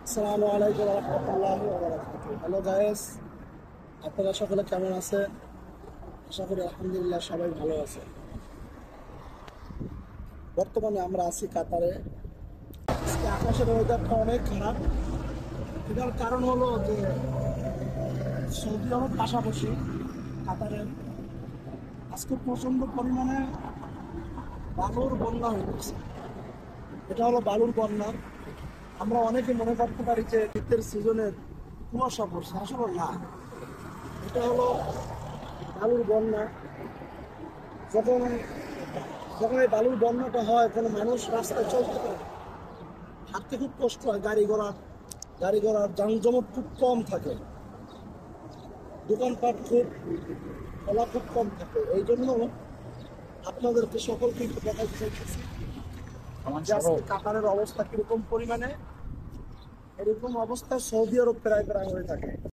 আসসালামু আলাইকুম রহমতুল্লাহি ওয়া বারাকাতুহু। হ্যালো গাইস, আপনারা সকলে কেমন আছেন? আশা করি আলহামদুলিল্লাহ সবাই ভালো আছে। বর্তমানে আমরা আছি কাতারে। আজকে আকাশের ওয়েদারটা অনেক খারাপ। এটার কারণ হলো যে সৌদি আরব পাশাপাশি কাতারের আজকে প্রচন্ড পরিমাণে বালুর বন্যা হয়ে গেছে। এটা হলো বালুর বন্যা। আমরা অনেকে মনে করতে পারি যে শীতের সিজনের কুয়াশা পড়ছে, আসলে না। এটা হলো বালুর বন্যা। যখন যখন এই বালুর বন্যাটা হয়, কোনো মানুষ রাস্তায় চলতে পারে না। হাঁটতে খুব কষ্ট হয়। গাড়ি ঘোড়ার যানজমট খুব কম থাকে, দোকানপাট খোলা খুব কম থাকে। এই জন্য আপনাদেরকে সকলকে একটু দেখাতে চাইতেছি যে আজকে কাতারের অবস্থা কিরকম পরিমাণে। এরকম অবস্থা সৌদি আরব প্রায় প্রায় হয়ে থাকে।